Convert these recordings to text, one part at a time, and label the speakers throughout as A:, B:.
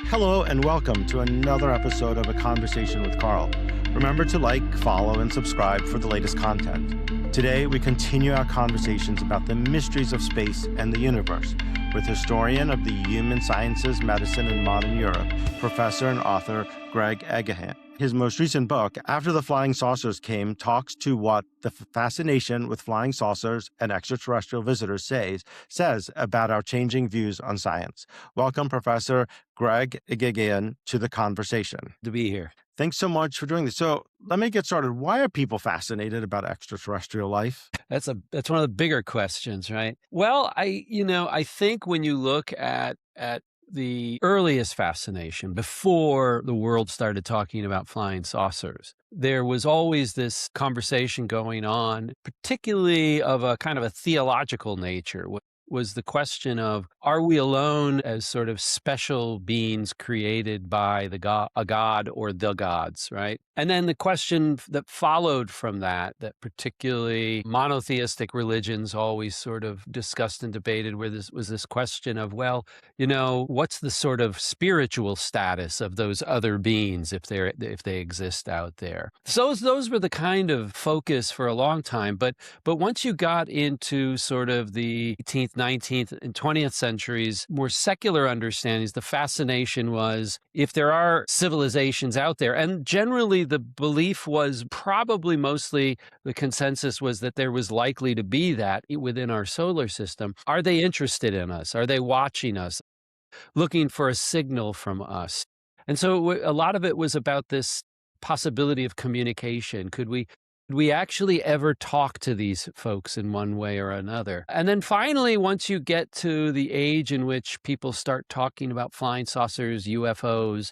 A: Hello and welcome to another episode of A Conversation with Carl. Remember to like, follow, and subscribe for the latest content. Today, we continue our conversations about the mysteries of space and the universe with historian of the human sciences, medicine, and modern Europe, professor and author Greg Eghigian. His most recent book, After the Flying Saucers Came, talks to what the fascination with flying saucers and extraterrestrial visitors says about our changing views on science. Welcome, Professor Greg Eghigian, to the conversation.
B: To be here.
A: Thanks so much for doing this. So let me get started. Why are people fascinated about extraterrestrial life?
B: That's one of the bigger questions, right? Well, I think when you look at the earliest fascination before the world started talking about flying saucers, there was always this conversation going on, particularly of a kind of a theological nature. Was the question of, are we alone as sort of special beings created by a god or the gods, right? And then the question that followed from that particularly monotheistic religions always sort of discussed and debated, where this was this question of, well, what's the sort of spiritual status of those other beings if they exist out there? So those were the kind of focus for a long time. But once you got into sort of the 18th, 19th, and 20th centuries, more secular understandings, the fascination was, if there are civilizations out there, and generally the belief was probably mostly, the consensus was that there was likely to be that within our solar system. Are they interested in us? Are they watching us, looking for a signal from us? And so a lot of it was about this possibility of communication. Could we actually ever talk to these folks in one way or another? And then finally, once you get to the age in which people start talking about flying saucers, UFOs,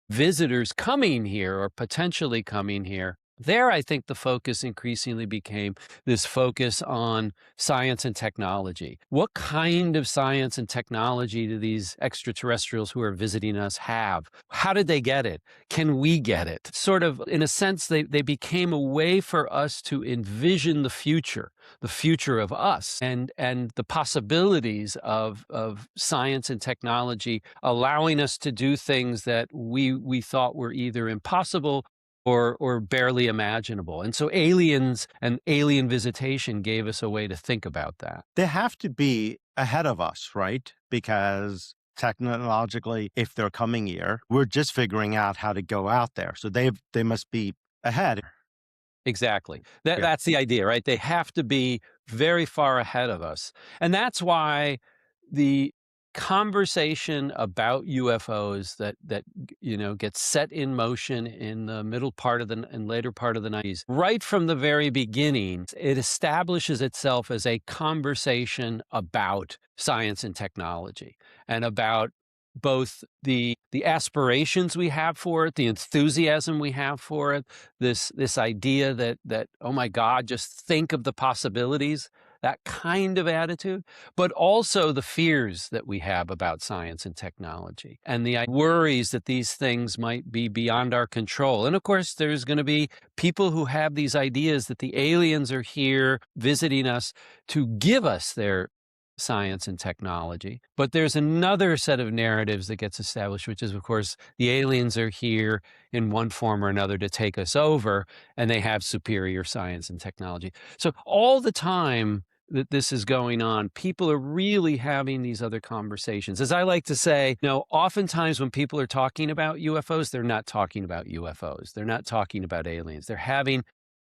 B: visitors coming here or potentially coming here, there, I think the focus increasingly became this focus on science and technology. What kind of science and technology do these extraterrestrials who are visiting us have? How did they get it? Can we get it? Sort of, in a sense, they became a way for us to envision the future of us and the possibilities of science and technology allowing us to do things that we thought were either impossible or barely imaginable. And so aliens and alien visitation gave us a way to think about that.
A: They have to be ahead of us, right? Because technologically, if they're coming here, we're just figuring out how to go out there. So they must be ahead.
B: Exactly. That's the idea, right? They have to be very far ahead of us. And that's why the conversation about UFOs that gets set in motion in the middle part of and later part of the 90s, right from the very beginning, it establishes itself as a conversation about science and technology and about both the aspirations we have for it, the enthusiasm we have for it, this idea that oh my God, just think of the possibilities, that kind of attitude, but also the fears that we have about science and technology and the worries that these things might be beyond our control. And of course, there's going to be people who have these ideas that the aliens are here visiting us to give us their science and technology. But there's another set of narratives that gets established, which is, of course, the aliens are here in one form or another to take us over, and they have superior science and technology. So all the time that this is going on, people are really having these other conversations. As I like to say, oftentimes when people are talking about UFOs, they're not talking about UFOs. They're not talking about aliens. They're having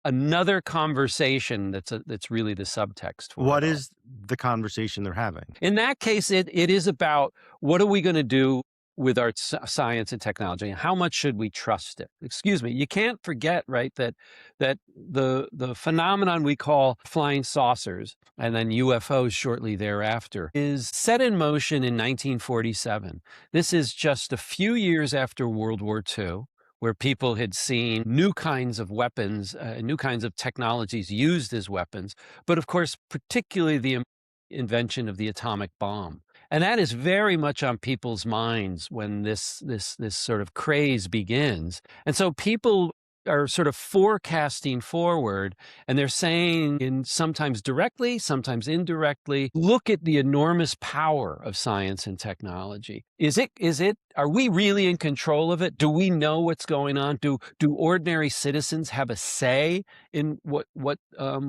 B: another conversation that's really the subtext for
A: What is the conversation they're having?
B: In that case, it is about, what are we going to do with our science and technology, and how much should we trust it? Excuse me, you can't forget, right, that the phenomenon we call flying saucers and then UFOs shortly thereafter is set in motion in 1947. This is just a few years after World War II, where people had seen new kinds of weapons, new kinds of technologies used as weapons, but of course, particularly the invention of the atomic bomb. And that is very much on people's minds when this sort of craze begins. And so people are sort of forecasting forward, and they're saying, in sometimes directly, sometimes indirectly, look at the enormous power of science and technology. Are we really in control of it? Do we know what's going on? Do ordinary citizens have a say in what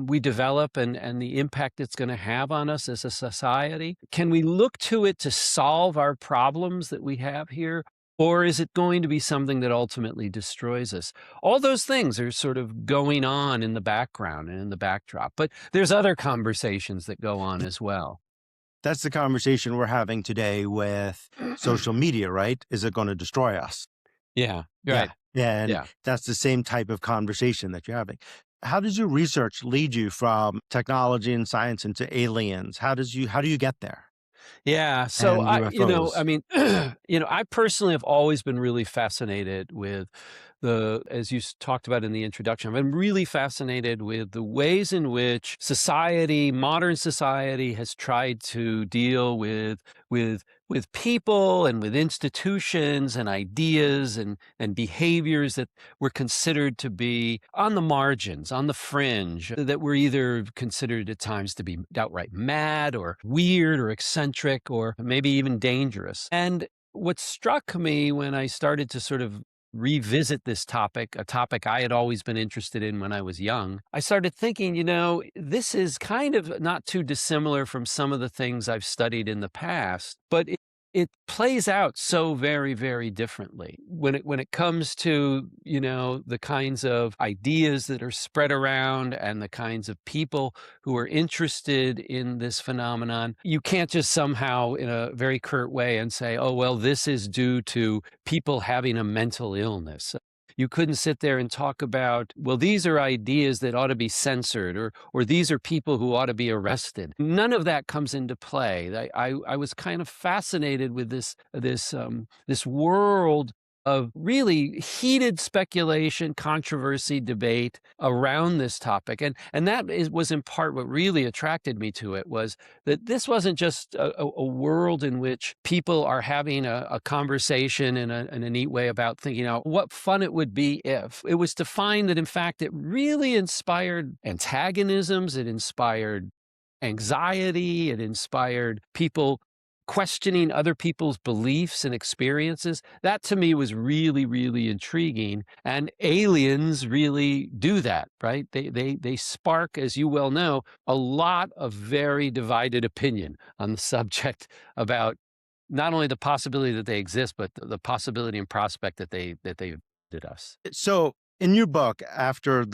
B: we develop and the impact it's going to have on us as a society? Can we look to it to solve our problems that we have here? Or is it going to be something that ultimately destroys us? All those things are sort of going on in the background and in the backdrop. But there's other conversations that go on as well.
A: That's the conversation we're having today with social media, right? Is it going to destroy us?
B: Yeah,
A: Yeah.
B: right.
A: And
B: Yeah.
A: that's the same type of conversation that you're having. How does your research lead you from technology and science into aliens? How do you get there?
B: Yeah. So
A: And UFOs.
B: I mean, I personally have always been really fascinated with as you talked about in the introduction, I've been really fascinated with the ways in which modern society has tried to deal with people and with institutions and ideas and behaviors that were considered to be on the margins, on the fringe, that were either considered at times to be outright mad or weird or eccentric or maybe even dangerous. And what struck me when I started to sort of revisit this topic, a topic I had always been interested in when I was young, I started thinking, this is kind of not too dissimilar from some of the things I've studied in the past, but it plays out so very, very differently when it comes to, the kinds of ideas that are spread around and the kinds of people who are interested in this phenomenon. You can't just somehow, in a very curt way, and say, oh, well, this is due to people having a mental illness. You couldn't sit there and talk about, well, these are ideas that ought to be censored, or these are people who ought to be arrested. None of that comes into play. I was kind of fascinated with this world of really heated speculation, controversy, debate around this topic. And was in part what really attracted me to it, was that this wasn't just a world in which people are having a conversation in a neat way about thinking out what fun it would be if. It was to find that, in fact, it really inspired antagonisms, it inspired anxiety, it inspired people questioning other people's beliefs and experiences. That to me was really, really intriguing. And aliens really do that, right? They spark, as you well know, a lot of very divided opinion on the subject about not only the possibility that they exist, but the possibility and prospect that they did us.
A: So in your book, after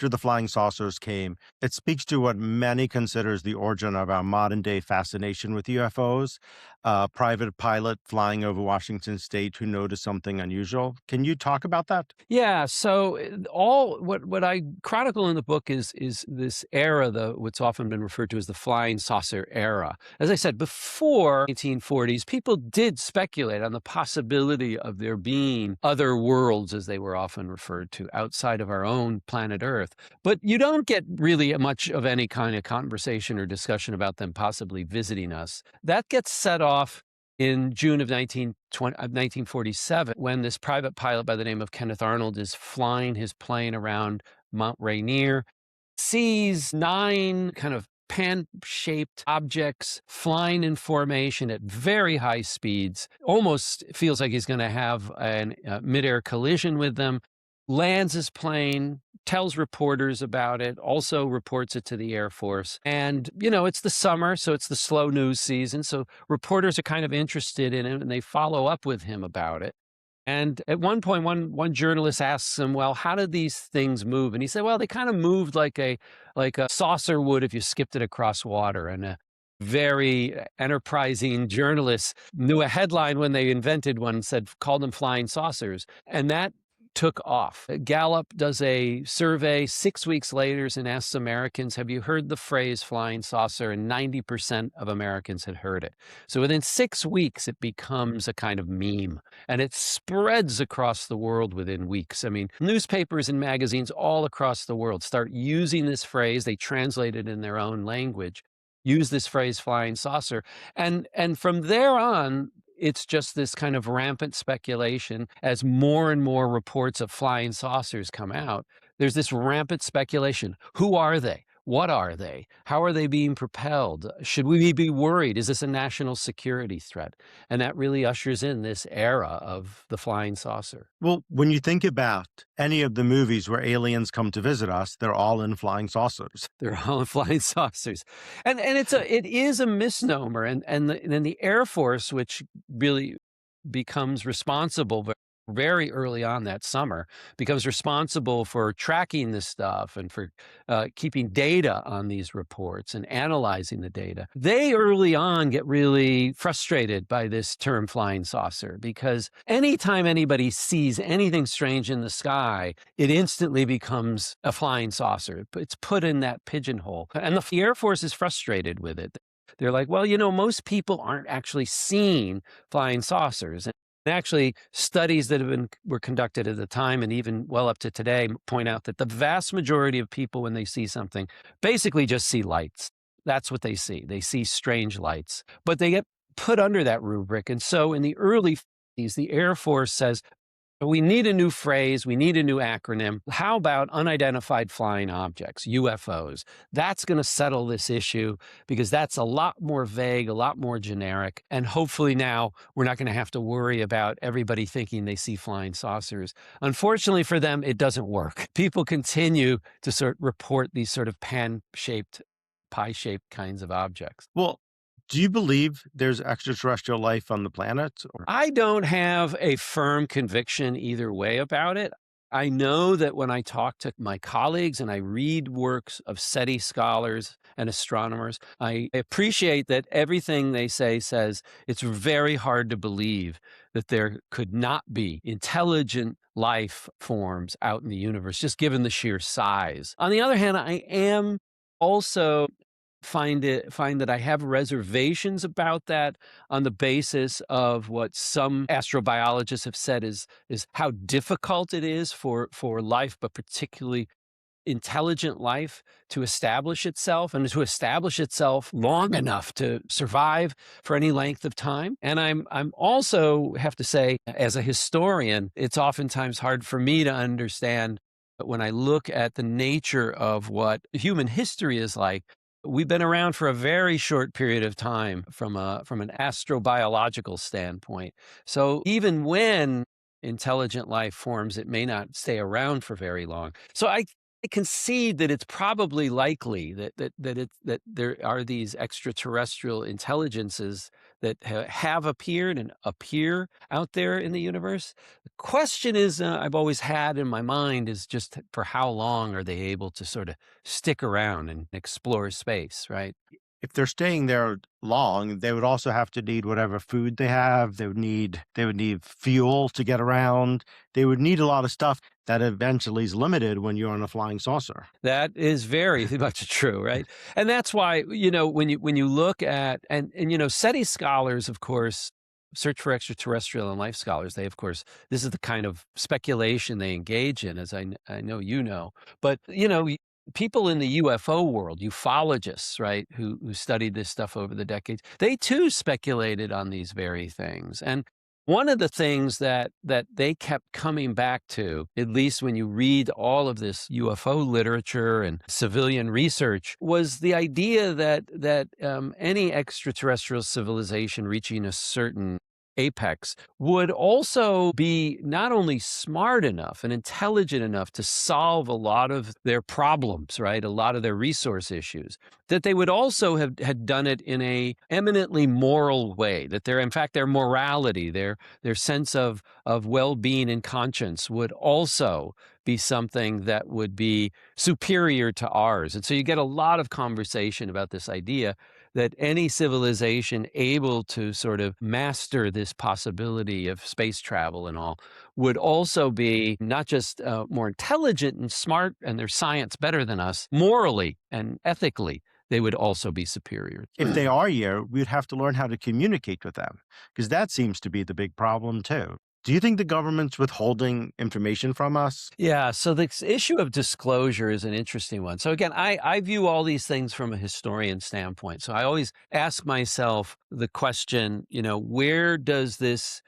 A: the flying saucers came, it speaks to what many considers the origin of our modern day fascination with UFOs. A private pilot flying over Washington State who noticed something unusual. Can you talk about that?
B: Yeah, so all what I chronicle in the book is this era, what's often been referred to as the flying saucer era. As I said, before 1940s, people did speculate on the possibility of there being other worlds, as they were often referred to, outside of our own planet Earth. But you don't get really much of any kind of conversation or discussion about them possibly visiting us. That gets set off in June of 1947, when this private pilot by the name of Kenneth Arnold is flying his plane around Mount Rainier, sees 9 kind of pan-shaped objects flying in formation at very high speeds, almost feels like he's going to have a mid-air collision with them, lands his plane, tells reporters about it, also reports it to the Air Force. And, it's the summer, so it's the slow news season. So reporters are kind of interested in it, and they follow up with him about it. And at one point, one journalist asks him, well, how did these things move? And he said, well, they kind of moved like a saucer would if you skipped it across water. And a very enterprising journalist knew a headline when they invented one, called them flying saucers. And that took off. Gallup does a survey 6 weeks later and asks Americans, have you heard the phrase flying saucer? And 90% of Americans had heard it. So within 6 weeks, it becomes a kind of meme, and it spreads across the world within weeks. I mean, newspapers and magazines all across the world start using this phrase. They translate it in their own language, use this phrase flying saucer. And from there on, it's just this kind of rampant speculation as more and more reports of flying saucers come out. There's this rampant speculation. Who are they? What are they? How are they being propelled? Should we be worried? Is this a national security threat? And that really ushers in this era of the flying saucer.
A: Well, when you think about any of the movies where aliens come to visit us, they're all in flying saucers.
B: They're all in flying saucers, and it is a misnomer, and the Air Force, which really becomes responsible very early on that summer, becomes responsible for tracking this stuff and for keeping data on these reports and analyzing the data. They early on get really frustrated by this term flying saucer, because anytime anybody sees anything strange in the sky, it instantly becomes a flying saucer. It's put in that pigeonhole. And the Air Force is frustrated with it. They're like, well, most people aren't actually seeing flying saucers. Actually, studies that were conducted at the time and even well up to today point out that the vast majority of people, when they see something, basically just see lights. That's what they see. They see strange lights, but they get put under that rubric. And so in the early 50s, the Air Force says, we need a new phrase. We need a new acronym. How about unidentified flying objects, UFOs? That's going to settle this issue, because that's a lot more vague, a lot more generic. And hopefully now we're not going to have to worry about everybody thinking they see flying saucers. Unfortunately for them, it doesn't work. People continue to report these sort of pan-shaped, pie-shaped kinds of objects.
A: Well, do you believe there's extraterrestrial life on the planet?
B: I don't have a firm conviction either way about it. I know that when I talk to my colleagues and I read works of SETI scholars and astronomers, I appreciate that everything they say says it's very hard to believe that there could not be intelligent life forms out in the universe, just given the sheer size. On the other hand, I am also find that I have reservations about that on the basis of what some astrobiologists have said is how difficult it is for life, but particularly intelligent life, to establish itself, and to establish itself long enough to survive for any length of time. And I'm also have to say, as a historian, it's oftentimes hard for me to understand, when I look at the nature of what human history is like. We've been around for a very short period of time from an astrobiological standpoint. So even when intelligent life forms, it may not stay around for very long. So I concede that it's probably likely that there are these extraterrestrial intelligences that have appeared and appear out there in the universe. The question is, I've always had in my mind, is just for how long are they able to sort of stick around and explore space, right?
A: If they're staying there long, they would also have to need whatever food they have. They would need fuel to get around. They would need a lot of stuff that eventually is limited when you're on a flying saucer.
B: That is very much true, right? And that's why, when you look at, and SETI scholars, of course, search for extraterrestrial and life scholars, they, of course, this is the kind of speculation they engage in, as I know you know. But, people in the UFO world, ufologists, right, who studied this stuff over the decades, they too speculated on these very things. And one of the things that they kept coming back to, at least when you read all of this UFO literature and civilian research, was the idea that any extraterrestrial civilization reaching a certain apex would also be not only smart enough and intelligent enough to solve a lot of their problems, right, a lot of their resource issues, that they would also had done it in a eminently moral way, that in fact their morality, their sense of well-being and conscience would also be something that would be superior to ours. And so you get a lot of conversation about this idea that any civilization able to sort of master this possibility of space travel and all would also be not just more intelligent and smart, and their science better than us, morally and ethically, they would also be superior.
A: If they are here, we'd have to learn how to communicate with them, because that seems to be the big problem too. Do you think the government's withholding information from us?
B: Yeah, so the issue of disclosure is an interesting one. So again, I view all these things from a historian standpoint. So I always ask myself the question, where does this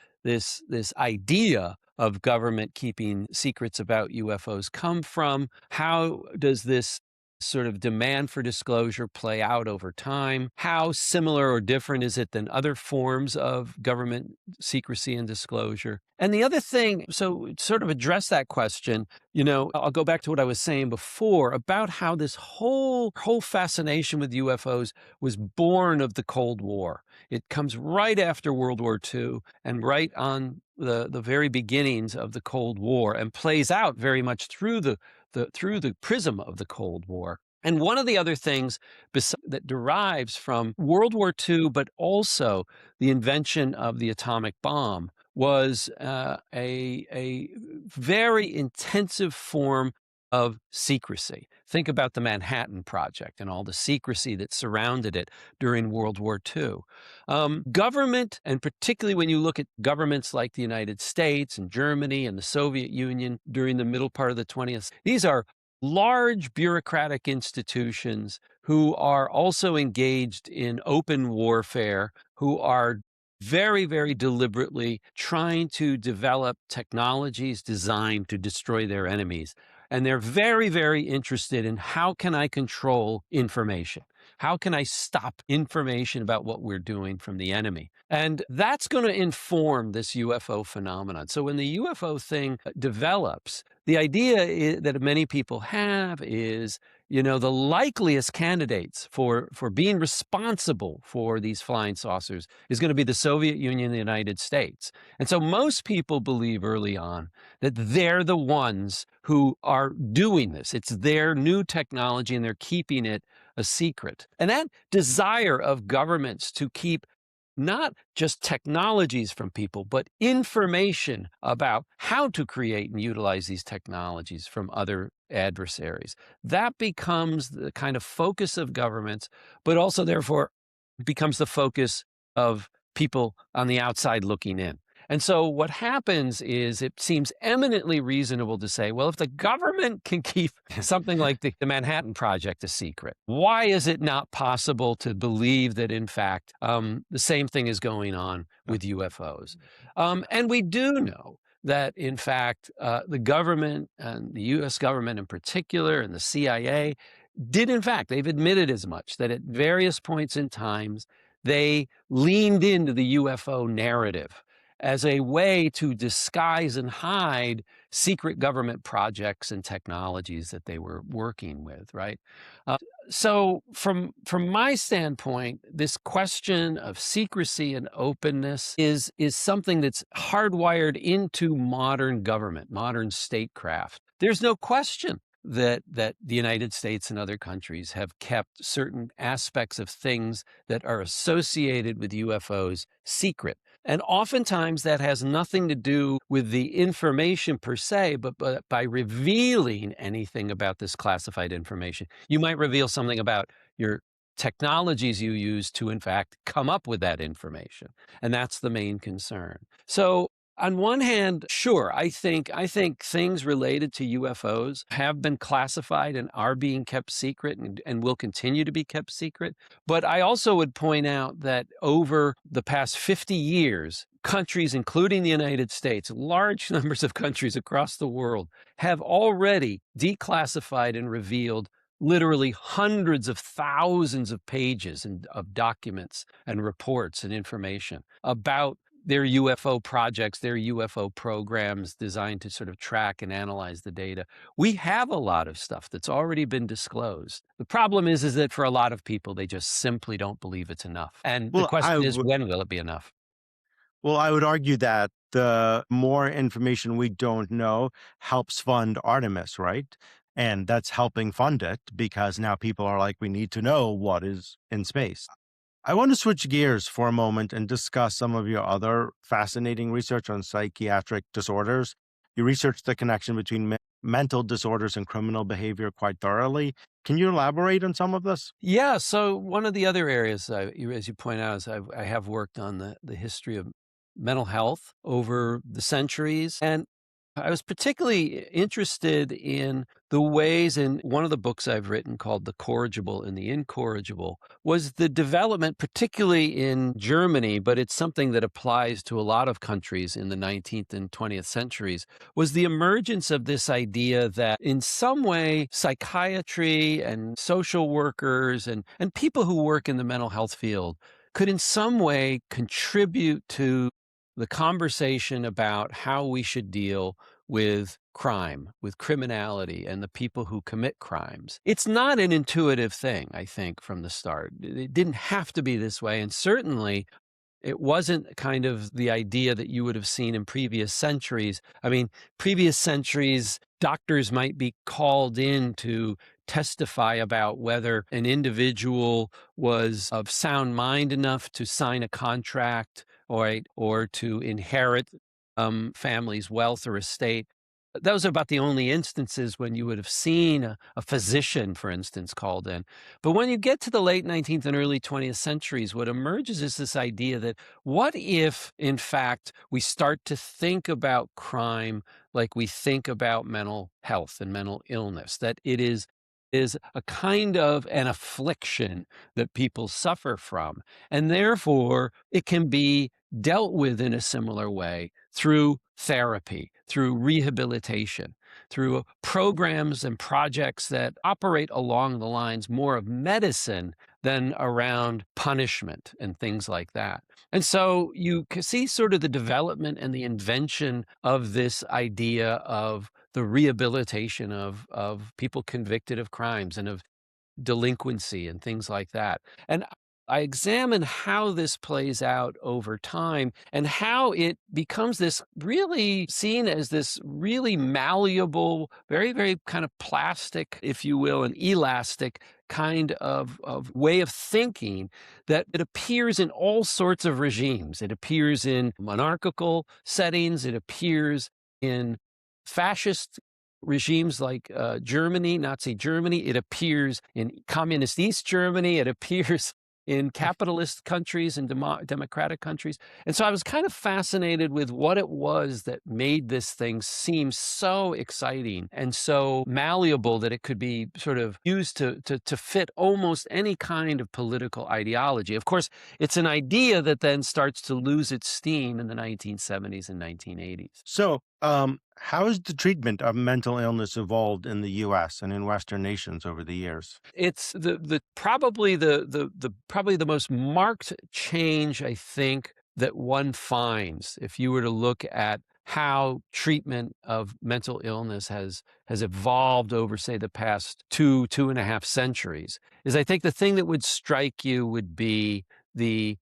B: idea of government keeping secrets about UFOs come from? How does this sort of demand for disclosure play out over time? How similar or different is it than other forms of government secrecy and disclosure? And the other thing, so sort of address that question, I'll go back to what I was saying before about how this whole fascination with UFOs was born of the Cold War. It comes right after World War II and right on the very beginnings of the Cold War and plays out very much through the prism of the Cold War. And one of the other things that derives from World War II, but also the invention of the atomic bomb, was a very intensive form of secrecy. Think about the Manhattan Project and all the secrecy that surrounded it during World War II. Government, and particularly when you look at governments like the United States and Germany and the Soviet Union during the middle part of the 20th, these are large bureaucratic institutions who are also engaged in open warfare, who are very, very deliberately trying to develop technologies designed to destroy their enemies. And they're very, very interested in how can I control information? How can I stop information about what we're doing from the enemy? And that's going to inform this UFO phenomenon. So when the UFO thing develops, the idea that many people have is, the likeliest candidates for being responsible for these flying saucers is going to be the Soviet Union and the United States. And so most people believe early on that they're the ones who are doing this. It's their new technology and they're keeping it a secret. And that desire of governments to keep not just technologies from people, but information about how to create and utilize these technologies from other adversaries. That becomes the kind of focus of governments, but also therefore becomes the focus of people on the outside looking in. And so what happens is it seems eminently reasonable to say, well, if the government can keep something like the Manhattan Project a secret, why is it not possible to believe that, in fact, the same thing is going on with UFOs? And we do know that, in fact, the government and the U.S. government in particular and the CIA did, in fact, they've admitted as much, that at various points in times, they leaned into the UFO narrative as a way to disguise and hide secret government projects and technologies that they were working with, right? So from my standpoint, this question of secrecy and openness is something that's hardwired into modern government, modern statecraft. There's no question that the United States and other countries have kept certain aspects of things that are associated with UFOs secret. And oftentimes that has nothing to do with the information per se, but by revealing anything about this classified information. You might reveal something about your technologies you use to, in fact, come up with that information. And that's the main concern. So on one hand, sure, I think things related to UFOs have been classified and are being kept secret and will continue to be kept secret. But I also would point out that over the past 50 years, countries, including the United States, large numbers of countries across the world, have already declassified and revealed literally hundreds of thousands of pages of documents and reports and information about their UFO projects, their UFO programs designed to sort of track and analyze the data. We have a lot of stuff that's already been disclosed. The problem is that for a lot of people, they just simply don't believe it's enough. And the
A: Well,
B: question is, when will it be enough?
A: Well, I would argue that the more information we don't know helps fund Artemis, right? And that's helping fund it because now people are like, we need to know what is in space. I want to switch gears for a moment and discuss some of your other fascinating research on psychiatric disorders. You researched the connection between mental disorders and criminal behavior quite thoroughly. Can you elaborate on some of this?
B: Yeah, so one of the other areas, as you point out, is I have worked on the history of mental health over the centuries. And I was particularly interested in the ways in one of the books I've written called The Corrigible and the Incorrigible was the development, particularly in Germany, but it's something that applies to a lot of countries in the 19th and 20th centuries, was the emergence of this idea that in some way psychiatry and social workers and people who work in the mental health field could in some way contribute to the conversation about how we should deal with crime, with criminality, and the people who commit crimes. It's not an intuitive thing, I think, from the start. It didn't have to be this way. And certainly it wasn't kind of the idea that you would have seen in previous centuries. I mean, previous centuries, doctors might be called in to testify about whether an individual was of sound mind enough to sign a contract or to inherit family's wealth or estate. Those are about the only instances when you would have seen a physician, for instance, called in. But when you get to the late 19th and early 20th centuries, what emerges is this idea that what if, in fact, we start to think about crime like we think about mental health and mental illness, that it is a kind of an affliction that people suffer from. And therefore, it can be dealt with in a similar way through therapy, through rehabilitation, through programs and projects that operate along the lines more of medicine than around punishment and things like that. And so you can see sort of the development and the invention of this idea of the rehabilitation of people convicted of crimes and of delinquency and things like that. And I examine how this plays out over time and how it becomes this really seen as this really malleable, very, very kind of plastic, if you will, and elastic kind of way of thinking that it appears in all sorts of regimes. It appears in monarchical settings. It appears in fascist regimes like Germany, Nazi Germany. It appears in communist East Germany. It appears in capitalist countries and democratic countries. And so I was kind of fascinated with what it was that made this thing seem so exciting and so malleable that it could be sort of used to fit almost any kind of political ideology. Of course, it's an idea that then starts to lose its steam in the 1970s and 1980s.
A: So, how has the treatment of mental illness evolved in the U.S. and in Western nations over the years?
B: It's the probably the most marked change, I think, that one finds if you were to look at how treatment of mental illness has evolved over, say, the past 2.5 centuries, is I think the thing that would strike you would be the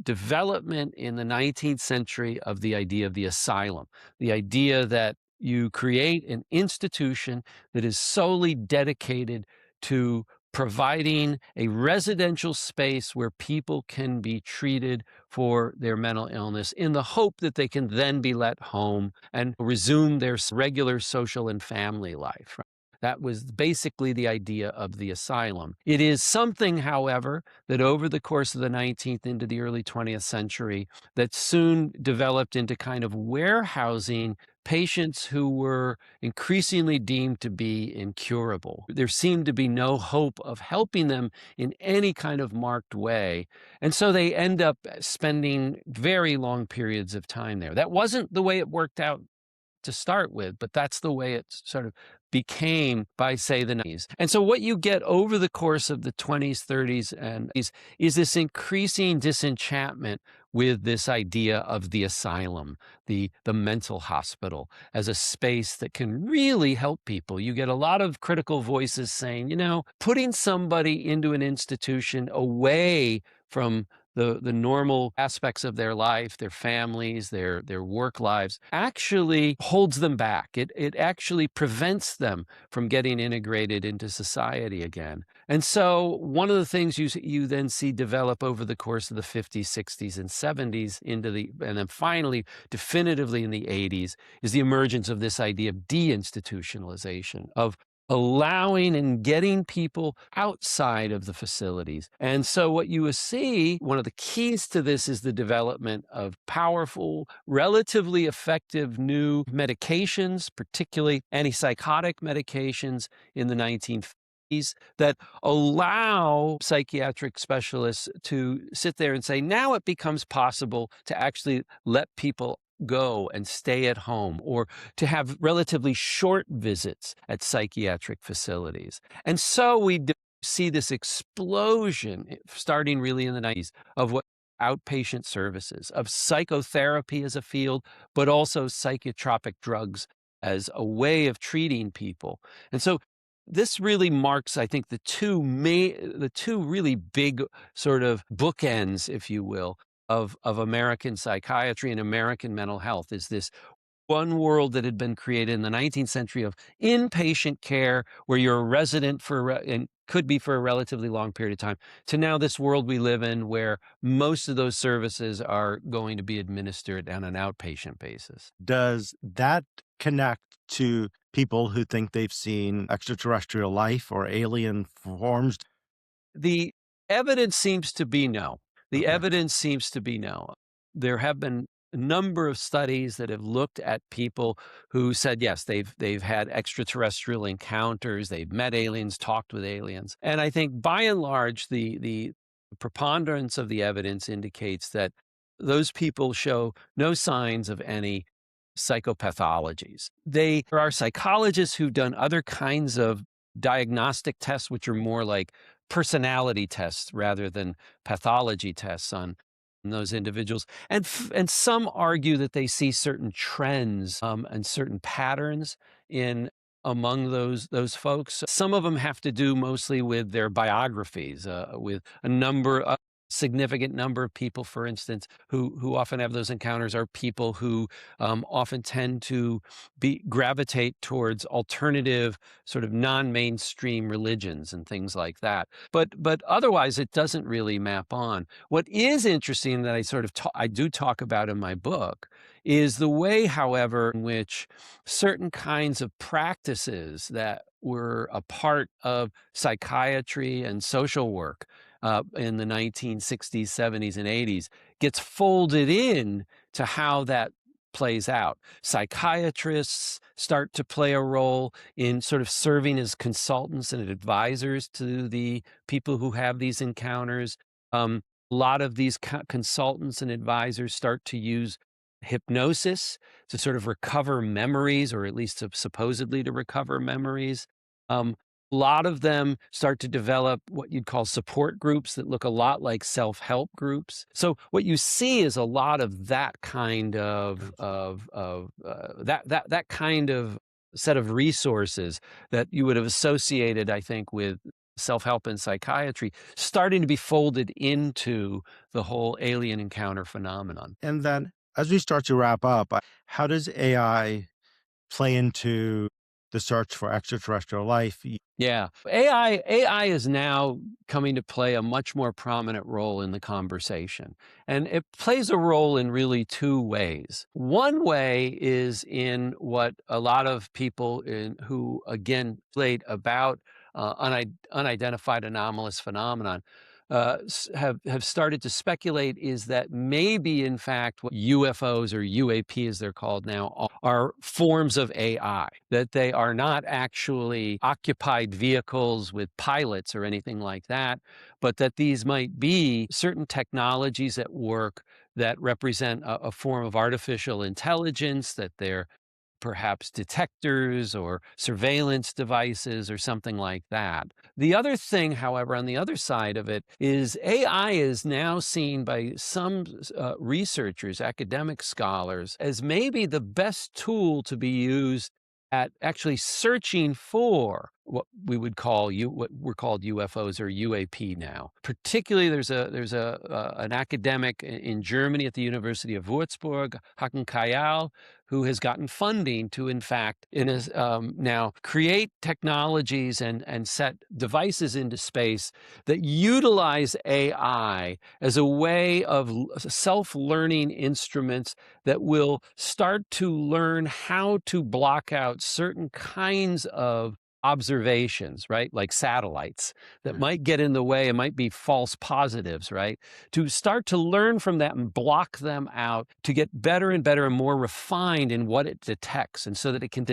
B: development in the 19th century of the idea of the asylum, the idea that you create an institution that is solely dedicated to providing a residential space where people can be treated for their mental illness in the hope that they can then be let home and resume their regular social and family life. Right? That was basically the idea of the asylum. It is something, however, that over the course of the 19th into the early 20th century, that soon developed into kind of warehousing patients who were increasingly deemed to be incurable. There seemed to be no hope of helping them in any kind of marked way. And so they end up spending very long periods of time there. That wasn't the way it worked out to start with, but that's the way it sort of became by, say, the 90s. And so what you get over the course of the 20s, 30s, and is this increasing disenchantment with this idea of the asylum, the mental hospital, as a space that can really help people. You get a lot of critical voices saying, putting somebody into an institution away from the normal aspects of their life, their families, their work lives, actually holds them back. It actually prevents them from getting integrated into society again. And so one of the things you then see develop over the course of the 50s, 60s, and 70s and then finally, definitively in the 80s, is the emergence of this idea of deinstitutionalization, of allowing and getting people outside of the facilities. And so what you will see, one of the keys to this is the development of powerful, relatively effective new medications, particularly antipsychotic medications in the 1950s, that allow psychiatric specialists to sit there and say, now it becomes possible to actually let people go and stay at home, or to have relatively short visits at psychiatric facilities. And so we see this explosion starting really in the 90s of what outpatient services, of psychotherapy as a field, but also psychotropic drugs as a way of treating people. And so this really marks, I think, the two really big sort of bookends, if you will, of American psychiatry and American mental health. Is this one world that had been created in the 19th century of inpatient care, where you're a resident and could be for a relatively long period of time, to now this world we live in where most of those services are going to be administered on an outpatient basis.
A: Does that connect to people who think they've seen extraterrestrial life or alien forms?
B: The evidence seems to be no. The
A: Okay.
B: evidence seems to be no. There have been a number of studies that have looked at people who said, yes, they've had extraterrestrial encounters, they've met aliens, talked with aliens. And I think by and large, the preponderance of the evidence indicates that those people show no signs of any psychopathologies. There are psychologists who've done other kinds of diagnostic tests, which are more like personality tests rather than pathology tests on those individuals. And some argue that they see certain trends and certain patterns in among those folks. Some of them have to do mostly with their biographies, with a significant number of people, for instance, who often have those encounters are people who often tend to gravitate towards alternative, sort of non-mainstream religions and things like that. But otherwise, it doesn't really map on. What is interesting that I do talk about in my book is the way, however, in which certain kinds of practices that were a part of psychiatry and social work in the 1960s, 70s, and 80s gets folded in to how that plays out. Psychiatrists start to play a role in sort of serving as consultants and advisors to the people who have these encounters. A lot of these consultants and advisors start to use hypnosis to sort of recover memories, or at least supposedly to recover memories. A lot of them start to develop what you'd call support groups that look a lot like self-help groups. So what you see is a lot of that kind of that kind of set of resources that you would have associated, I think, with self-help and psychiatry, starting to be folded into the whole alien encounter phenomenon.
A: And then as we start to wrap up, how does AI play into the search for extraterrestrial life?
B: Yeah. AI is now coming to play a much more prominent role in the conversation. And it plays a role in really two ways. One way is in what a lot of people who, again, played about unidentified anomalous phenomenon have started to speculate is that maybe, in fact, what UFOs, or UAP as they're called now, are forms of AI, that they are not actually occupied vehicles with pilots or anything like that, but that these might be certain technologies at work that represent a form of artificial intelligence, that they're perhaps detectors or surveillance devices or something like that. The other thing, however, on the other side of it, is AI is now seen by some researchers, academic scholars, as maybe the best tool to be used at actually searching for what we're called UFOs or UAP now. Particularly, there's an academic in Germany at the University of Würzburg, Hakan Kayal, who has gotten funding to, in fact, now create technologies and set devices into space that utilize AI as a way of self-learning instruments that will start to learn how to block out certain kinds of observations, right? Like satellites that might get in the way and might be false positives, right? To start to learn from that and block them out to get better and better and more refined in what it detects, and so that it can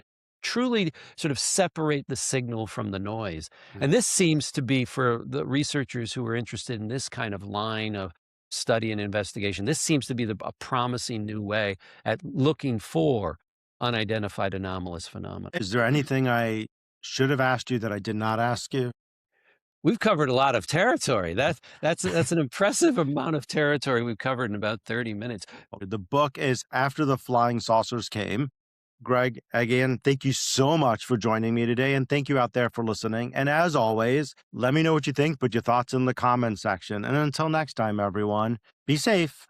B: truly sort of separate the signal from the noise. And this seems to be, for the researchers who are interested in this kind of line of study and investigation, this seems to be a promising new way at looking for unidentified anomalous phenomena.
A: Is there anything I should have asked you that I did not ask you?
B: We've covered a lot of territory. That's an impressive amount of territory we've covered in about 30 minutes.
A: The book is After the Flying Saucers Came. Greg Eghigian, thank you so much for joining me today, and thank you out there for listening. And as always, let me know what you think. Put your thoughts in the comment section. And until next time, everyone, be safe.